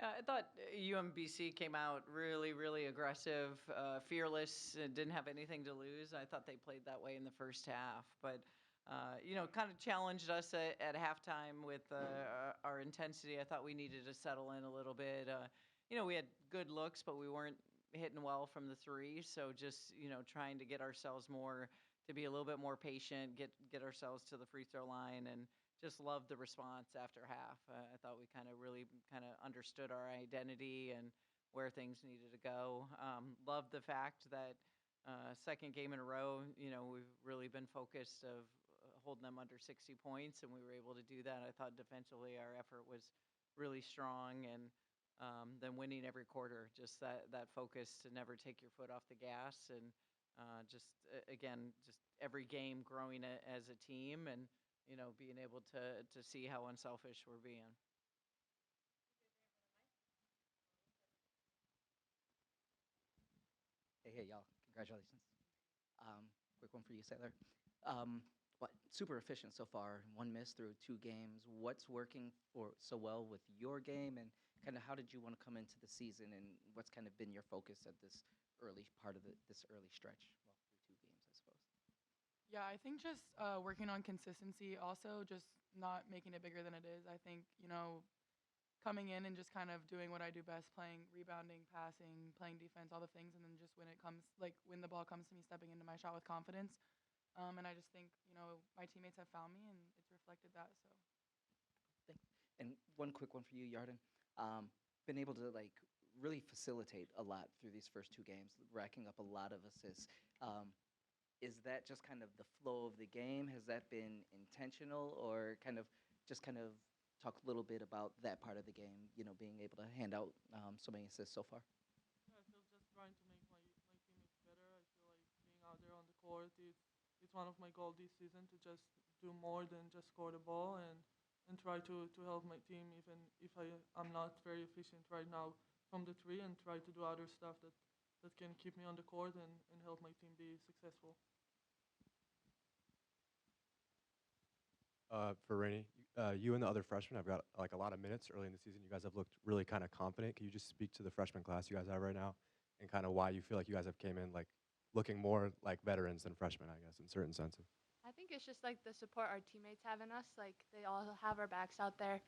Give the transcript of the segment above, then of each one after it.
I thought UMBC came out really, really aggressive, fearless, and didn't have anything to lose. I thought they played that way in the first half, but kind of challenged us at halftime with our intensity. I thought we needed to settle in a little bit. We had good looks, but we weren't hitting well from the three. So just trying to get ourselves more to be a little bit more patient, get ourselves to the free throw line, and just loved the response after half. I thought we kind of really kind of understood our identity and where things needed to go. Loved the fact that second game in a row, we've really been focused of holding them under 60 points, and we were able to do that. I thought defensively our effort was really strong, and then winning every quarter, just that focus to never take your foot off the gas, and again, just every game growing as a team, and being able to see how unselfish we're being. Hey, y'all. Congratulations. Quick one for you, Saylor. Um, Super efficient so far. One miss through two games. What's working for so well with your game, and kind of how did you want to come into the season, and what's kind of been your focus at this early part of this early stretch? Well, through two games, I suppose. Yeah, I think just working on consistency, also just not making it bigger than it is. I think, coming in and just kind of doing what I do best, playing, rebounding, passing, playing defense, all the things, and then just when the ball comes to me, stepping into my shot with confidence. And I just think, my teammates have found me, and it's reflected that. So Thanks. And one quick one for you, Yarden. Been able to really facilitate a lot through these first two games, racking up a lot of assists. Is that just kind of the flow of the game? Has that been intentional, or kind of talk a little bit about that part of the game? Being able to hand out so many assists so far. Yeah, I feel just trying to make my teammates better. I feel like being out there on the court, it's one of my goals this season to just do more than just score the ball and try to help my team even if I'm not very efficient right now from the three, and try to do other stuff that can keep me on the court and help my team be successful. For Rainey, you and the other freshmen have got like a lot of minutes early in the season. You guys have looked really kind of confident. Can you just speak to the freshman class you guys have right now, and kind of why you feel like you guys have came in like looking more like veterans than freshmen, I guess, in certain senses? I think it's just like the support our teammates have in us. Like they all have our backs out there,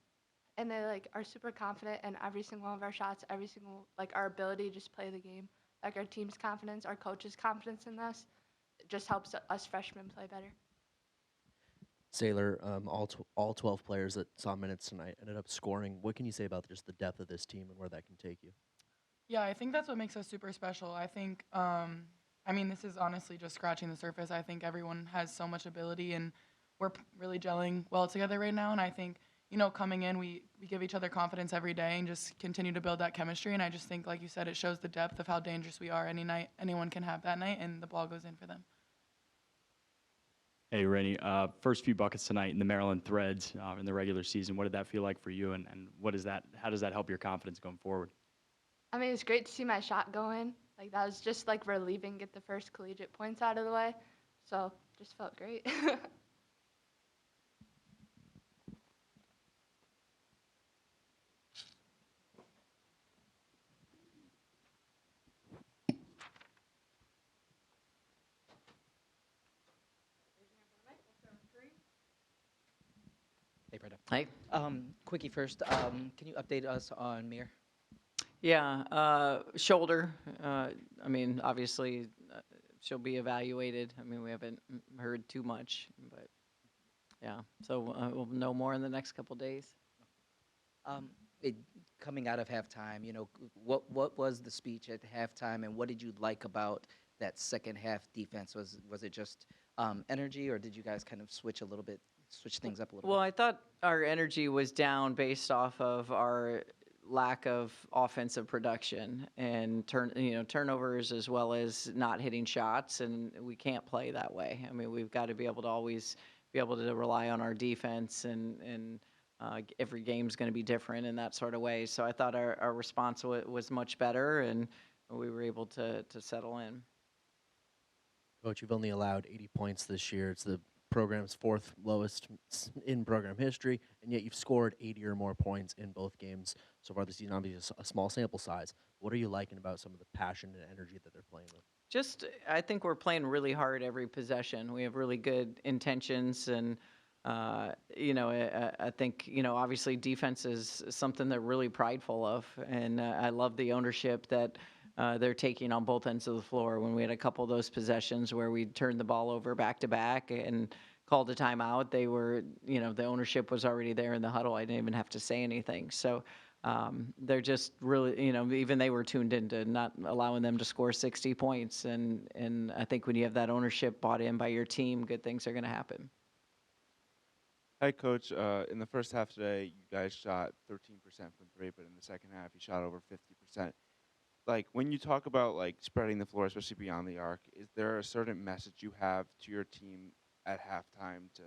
and they like are super confident in every single one of our shots, every single like our ability to just play the game. Like our team's confidence, our coach's confidence in us, it just helps us freshmen play better. Saylor, all 12 players that saw minutes tonight ended up scoring. What can you say about just the depth of this team and where that can take you? yeah, I think that's what makes us super special. I think, this is honestly just scratching the surface. I think everyone has so much ability, and we're really gelling well together right now. And I think, coming in, we give each other confidence every day and just continue to build that chemistry. And I just think, like you said, it shows the depth of how dangerous we are any night. Anyone can have that night, and the ball goes in for them. Hey, Rennie, first few buckets tonight in the Maryland Threads in the regular season. What did that feel like for you, and how does that help your confidence going forward? I mean, it's great to see my shot go in. Like that was just like relieving, get the first collegiate points out of the way. So just felt great. Hey, Brenda. Hey. Quickie first. Can you update us on Mir? Yeah, shoulder. Obviously, she'll be evaluated. We haven't heard too much, but yeah. So we'll know more in the next couple days. It, Coming out of halftime, what was the speech at halftime, and what did you like about that second half defense? Was it just energy, or did you guys kind of switch things up a little Well, bit? I thought our energy was down based off of our lack of offensive production and turnovers, as well as not hitting shots, and we can't play that way. We've got to be able to always be able to rely on our defense, and every game's going to be different in that sort of way. So I thought our response was much better, and we were able to settle in. Coach, you've only allowed 80 points this year. It's the program's fourth lowest in program history, and yet you've scored 80 or more points in both games so far this season. Obviously, a small sample size. What are you liking about some of the passion and energy that they're playing with? Just, I think we're playing really hard every possession. We have really good intentions, and I think obviously defense is something they're really prideful of, and I love the ownership that they're taking on both ends of the floor. When we had a couple of those possessions where we turned the ball over back to back and called a timeout, they were, the ownership was already there in the huddle. I didn't even have to say anything. So they're just really, even they were tuned into not allowing them to score 60 points. And I think when you have that ownership bought in by your team, good things are going to happen. Hi, Coach. In the first half today, you guys shot 13% from three, but in the second half, you shot over 50%. Like, when you talk about, like, spreading the floor, especially beyond the arc, is there a certain message you have to your team at halftime to,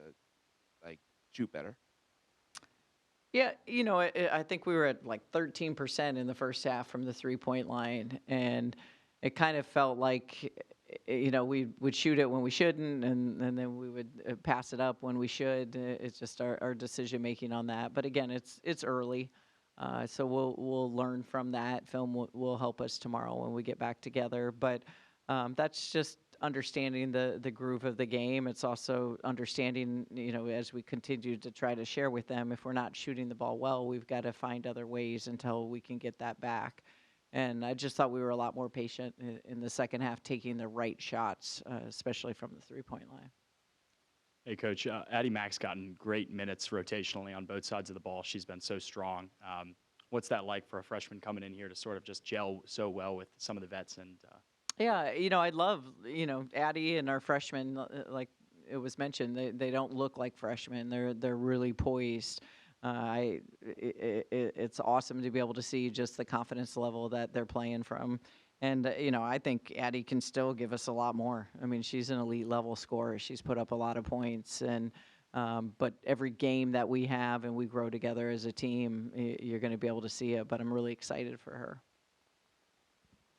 like, shoot better? Yeah, I think we were at like 13% in the first half from the 3-point line, and it kind of felt like, we would shoot it when we shouldn't, and then we would pass it up when we should. It's just our decision making on that. But again, it's early, so we'll learn from that. Film will help us tomorrow when we get back together. But that's just understanding the groove of the game. It's also understanding, as we continue to try to share with them, if we're not shooting the ball well, we've got to find other ways until we can get that back. And I just thought we were a lot more patient in the second half, taking the right shots, especially from the 3-point line. Hey, Coach. Addie Mack's gotten great minutes rotationally on both sides of the ball. She's been so strong. What's that like for a freshman coming in here to sort of just gel so well with some of the vets? And Yeah, I love, Addie and our freshmen, like it was mentioned, they don't look like freshmen. They're really poised. It's awesome to be able to see just the confidence level that they're playing from. And, I think Addie can still give us a lot more. I mean, she's an elite level scorer. She's put up a lot of points. And but every game that we have and we grow together as a team, you're going to be able to see it. But I'm really excited for her.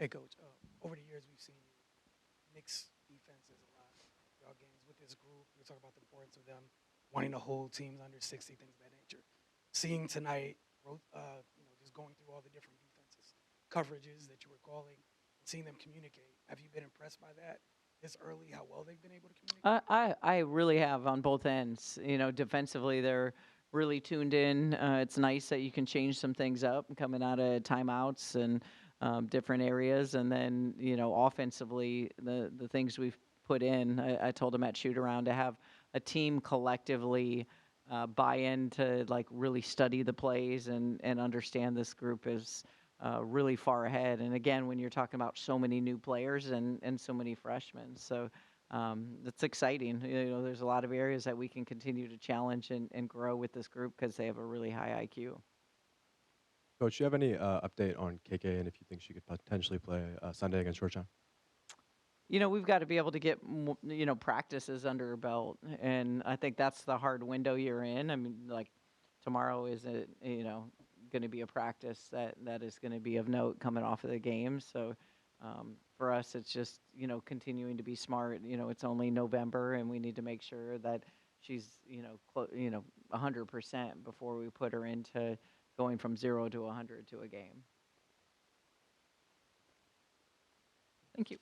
Hey, Coach. Over the years, we've seen you mix defenses a lot. Y'all games with this group, we talk about the importance of them wanting to hold teams under 60, things of that nature. Seeing tonight, just going through all the different defenses, coverages that you were calling, and seeing them communicate. Have you been impressed by that this early, how well they've been able to communicate? I really have on both ends. Defensively, they're really tuned in. It's nice that you can change some things up coming out of timeouts and different areas. And then, offensively, the things we've put in, I told them at shoot around to have a team collectively buy in to like really study the plays and understand this group is really far ahead. And again, when you're talking about so many new players and so many freshmen. So it's exciting. There's a lot of areas that we can continue to challenge and grow with this group because they have a really high IQ. Coach, do you have any update on KK and if you think she could potentially play Sunday against Georgetown? We've got to be able to get, practices under her belt. And I think that's the hard window you're in. I mean, like tomorrow is, going to be a practice that is going to be of note coming off of the game. So for us, it's just, continuing to be smart. It's only November and we need to make sure that she's, 100% before we put her into going from 0 to 100 to a game. Thank you.